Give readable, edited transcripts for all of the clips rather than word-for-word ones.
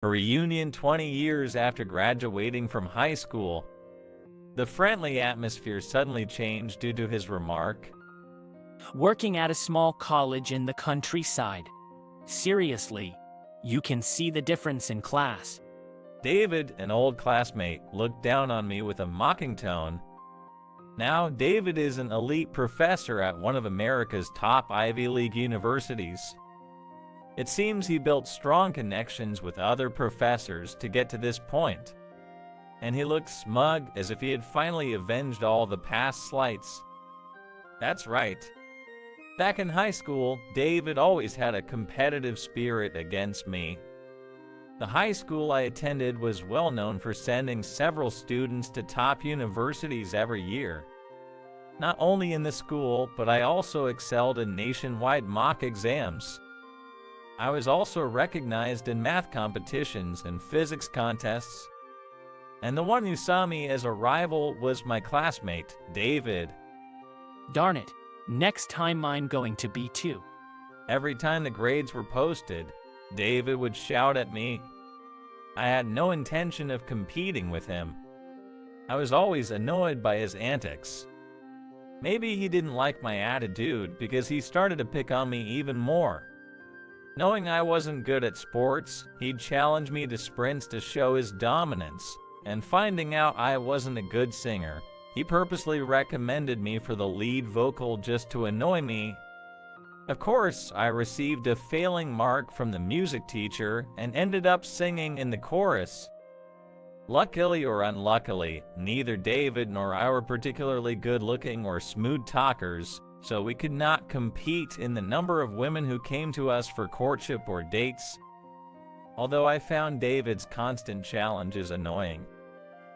A reunion 20 years after graduating from high school. The friendly atmosphere suddenly changed due to his remark. Working at a small college in the countryside. Seriously, you can see the difference in class. David, an old classmate, looked down on me with a mocking tone. Now, David is an elite professor at one of America's top Ivy League universities. It seems he built strong connections with other professors to get to this point. And he looked smug, as if he had finally avenged all the past slights. That's right. Back in high school, David always had a competitive spirit against me. The high school I attended was well known for sending several students to top universities every year. Not only in the school, but I also excelled in nationwide mock exams. I was also recognized in math competitions and physics contests. And the one who saw me as a rival was my classmate, David. Darn it, next time I'm going to be too. Every time the grades were posted, David would shout at me. I had no intention of competing with him. I was always annoyed by his antics. Maybe he didn't like my attitude because he started to pick on me even more. Knowing I wasn't good at sports, he'd challenge me to sprints to show his dominance, and finding out I wasn't a good singer, he purposely recommended me for the lead vocal just to annoy me. Of course, I received a failing mark from the music teacher and ended up singing in the chorus. Luckily or unluckily, neither David nor I were particularly good-looking or smooth talkers, so we could not compete in the number of women who came to us for courtship or dates. Although I found David's constant challenges annoying,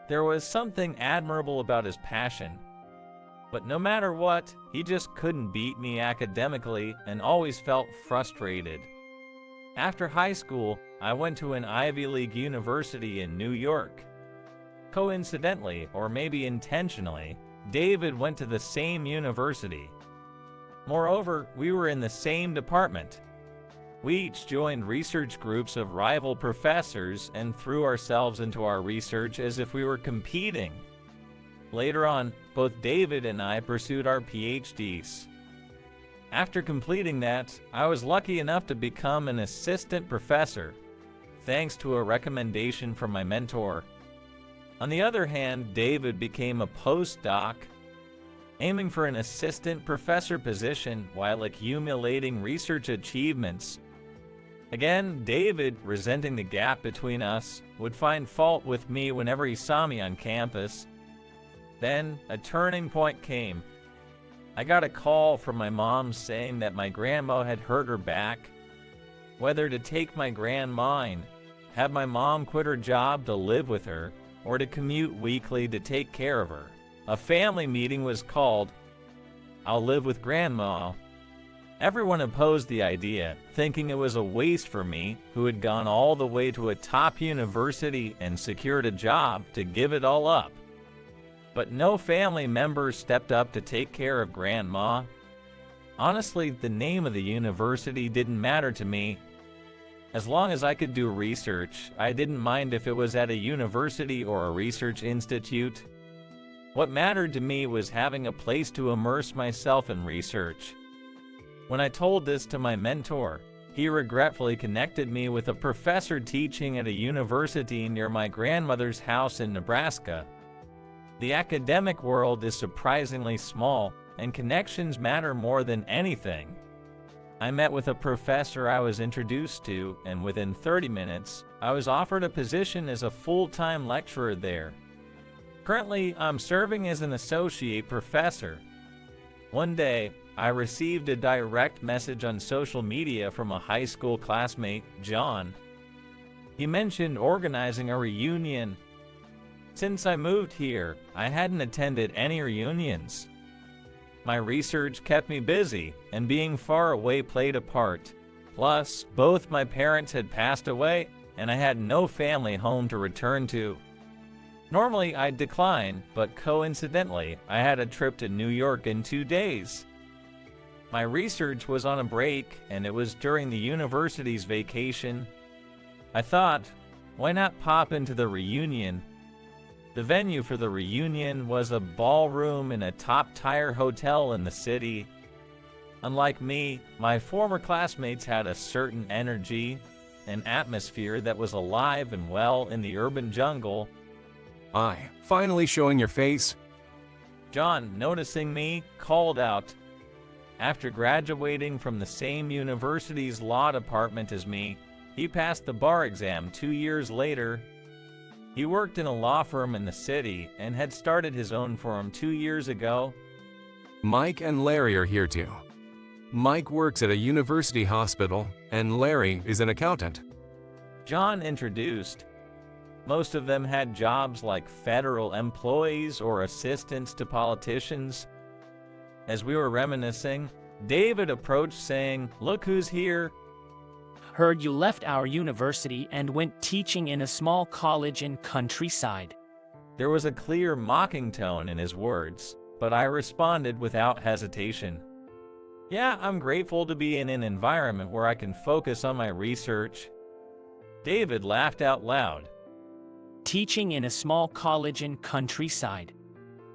there was something admirable about his passion. But no matter what, he just couldn't beat me academically and always felt frustrated. After high school, I went to an Ivy League university in New York. Coincidentally, or maybe intentionally, David went to the same university. Moreover, we were in the same department. We each joined research groups of rival professors and threw ourselves into our research as if we were competing. Later on, both David and I pursued our PhDs. After completing that, I was lucky enough to become an assistant professor, thanks to a recommendation from my mentor. On the other hand, David became a postdoc, aiming for an assistant professor position while accumulating research achievements. Again, David, resenting the gap between us, would find fault with me whenever he saw me on campus. Then, a turning point came. I got a call from my mom saying that my grandma had hurt her back. Whether to take my grandma in, have my mom quit her job to live with her, or to commute weekly to take care of her. A family meeting was called. I'll live with Grandma. Everyone opposed the idea, thinking it was a waste for me, who had gone all the way to a top university and secured a job, to give it all up. But no family members stepped up to take care of Grandma. Honestly, the name of the university didn't matter to me. As long as I could do research, I didn't mind if it was at a university or a research institute. What mattered to me was having a place to immerse myself in research. When I told this to my mentor, he regretfully connected me with a professor teaching at a university near my grandmother's house in Nebraska. The academic world is surprisingly small, and connections matter more than anything. I met with a professor I was introduced to, and within 30 minutes, I was offered a position as a full-time lecturer there. Currently, I'm serving as an associate professor. One day, I received a direct message on social media from a high school classmate, John. He mentioned organizing a reunion. Since I moved here, I hadn't attended any reunions. My research kept me busy, and being far away played a part. Plus, both my parents had passed away, and I had no family home to return to. Normally, I'd decline, but coincidentally, I had a trip to New York in 2 days. My research was on a break, and it was during the university's vacation. I thought, Why not pop into the reunion? The venue for the reunion was a ballroom in a top-tier hotel in the city. Unlike me, my former classmates had a certain energy, an atmosphere that was alive and well in the urban jungle. Aye, finally showing your face. John, noticing me, called out. After graduating from the same university's law department as me, he passed the bar exam 2 years later. He worked in a law firm in the city and had started his own firm 2 years ago. Mike and Larry are here too. Mike works at a university hospital, and Larry is an accountant. John introduced. Most of them had jobs like federal employees or assistants to politicians. As we were reminiscing, David approached saying, "Look who's here." Heard you left our university and went teaching in a small college in countryside. There was a clear mocking tone in his words, but I responded without hesitation. Yeah, I'm grateful to be in an environment where I can focus on my research. David laughed out loud. Teaching in a small college in countryside.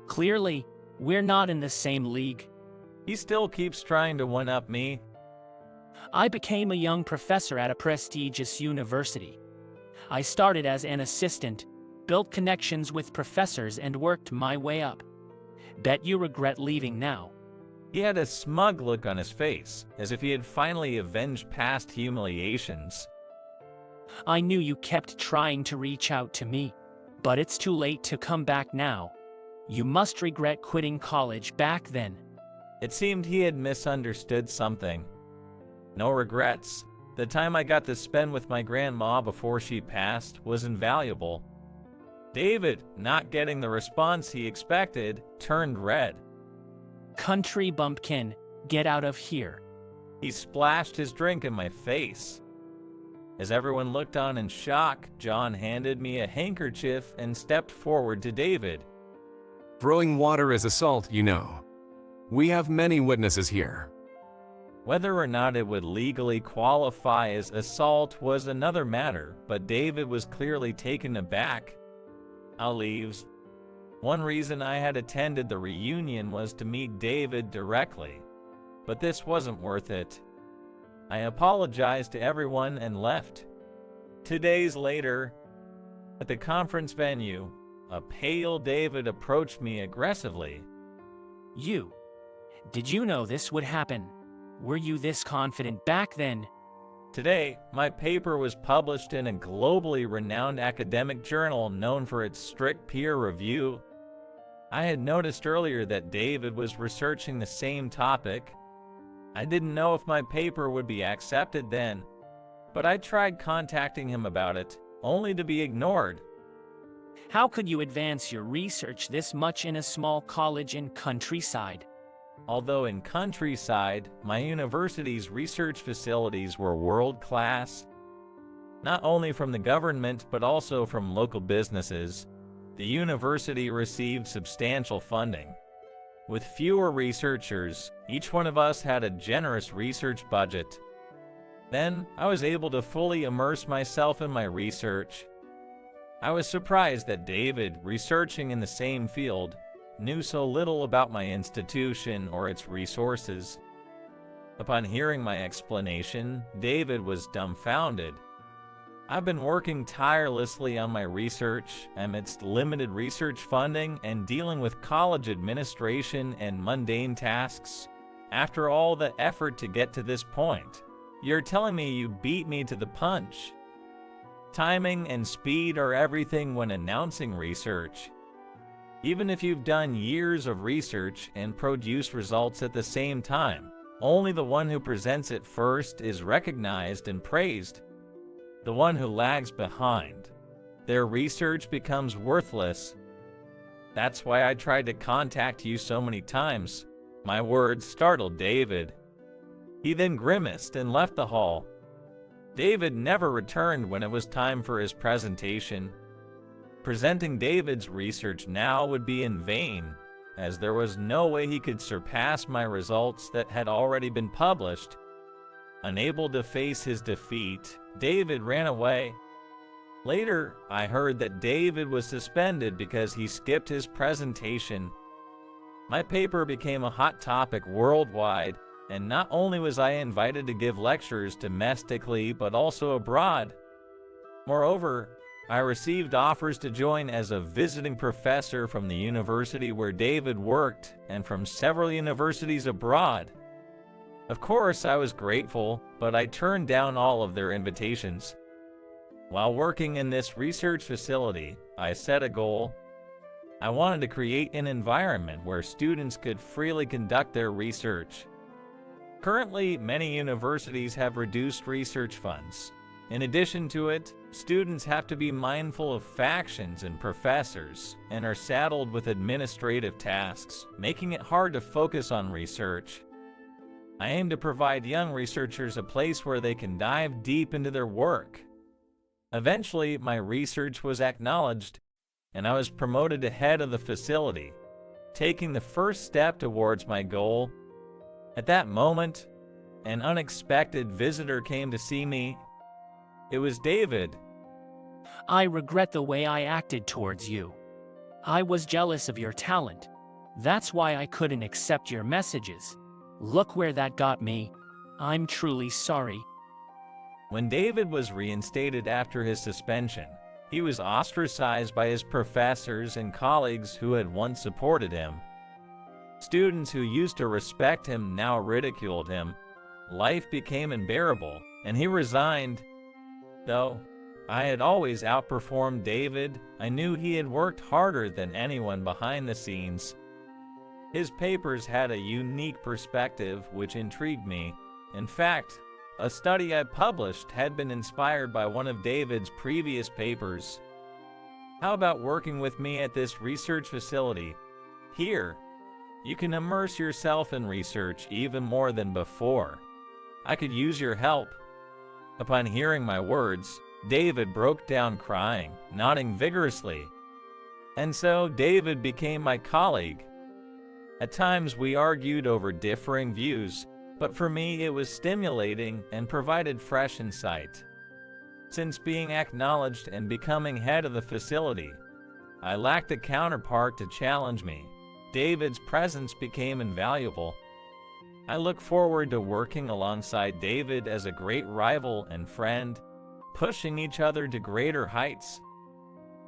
Clearly, we're not in the same league. He still keeps trying to one-up me. I became a young professor at a prestigious university. I started as an assistant, built connections with professors and worked my way up. Bet you regret leaving now. He had a smug look on his face, as if he had finally avenged past humiliations. I knew you kept trying to reach out to me, but it's too late to come back now. You must regret quitting college back then. It seemed he had misunderstood something. No regrets. The time I got to spend with my grandma before she passed was invaluable. David, not getting the response he expected, turned red. Country bumpkin, get out of here. He splashed his drink in my face. As everyone looked on in shock, John handed me a handkerchief and stepped forward to David. Throwing water is assault, you know. We have many witnesses here. Whether or not it would legally qualify as assault was another matter, but David was clearly taken aback. I'll leave. One reason I had attended the reunion was to meet David directly, but this wasn't worth it. I apologized to everyone and left. 2 days later, at the conference venue, a pale David approached me aggressively. Did you know this would happen? Were you this confident back then? Today, my paper was published in a globally renowned academic journal known for its strict peer review. I had noticed earlier that David was researching the same topic. I didn't know if my paper would be accepted then, but I tried contacting him about it, only to be ignored. How could you advance your research this much in a small college in countryside? Although in countryside, my university's research facilities were world-class. Not only from the government, but also from local businesses, the university received substantial funding. With fewer researchers, each one of us had a generous research budget. Then, I was able to fully immerse myself in my research. I was surprised that David, researching in the same field, knew so little about my institution or its resources. Upon hearing my explanation, David was dumbfounded. I've been working tirelessly on my research amidst limited research funding and dealing with college administration and mundane tasks. After all the effort to get to this point, you're telling me you beat me to the punch. Timing and speed are everything when announcing research. Even if you've done years of research and produced results at the same time, only the one who presents it first is recognized and praised. The one who lags behind, their research becomes worthless. That's why I tried to contact you so many times. My words startled David. He then grimaced and left the hall. David never returned when it was time for his presentation. Presenting David's research now would be in vain, as there was no way he could surpass my results that had already been published. Unable to face his defeat, David ran away. Later, I heard that David was suspended because he skipped his presentation. My paper became a hot topic worldwide, and not only was I invited to give lectures domestically but also abroad. Moreover, I received offers to join as a visiting professor from the university where David worked and from several universities abroad. Of course, I was grateful, but I turned down all of their invitations. While working in this research facility, I set a goal. I wanted to create an environment where students could freely conduct their research. Currently, many universities have reduced research funds. In addition to it, students have to be mindful of factions and professors and are saddled with administrative tasks, making it hard to focus on research. I aim to provide young researchers a place where they can dive deep into their work. Eventually, my research was acknowledged, and I was promoted to head of the facility, taking the first step towards my goal. At that moment, an unexpected visitor came to see me. It was David. I regret the way I acted towards you. I was jealous of your talent. That's why I couldn't accept your messages. Look where that got me. I'm truly sorry. When David was reinstated after his suspension, he was ostracized by his professors and colleagues who had once supported him. Students who used to respect him now ridiculed him. Life became unbearable, and he resigned. Though I had always outperformed David, I knew he had worked harder than anyone behind the scenes. His papers had a unique perspective which intrigued me. In fact, a study I published had been inspired by one of David's previous papers. How about working with me at this research facility? Here, you can immerse yourself in research even more than before. I could use your help. Upon hearing my words, David broke down crying, nodding vigorously. And so David became my colleague. At times we argued over differing views, but for me it was stimulating and provided fresh insight. Since being acknowledged and becoming head of the facility, I lacked a counterpart to challenge me. David's presence became invaluable. I look forward to working alongside David as a great rival and friend, pushing each other to greater heights.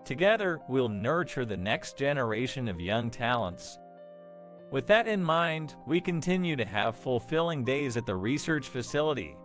Together, we'll nurture the next generation of young talents. With that in mind, we continue to have fulfilling days at the research facility.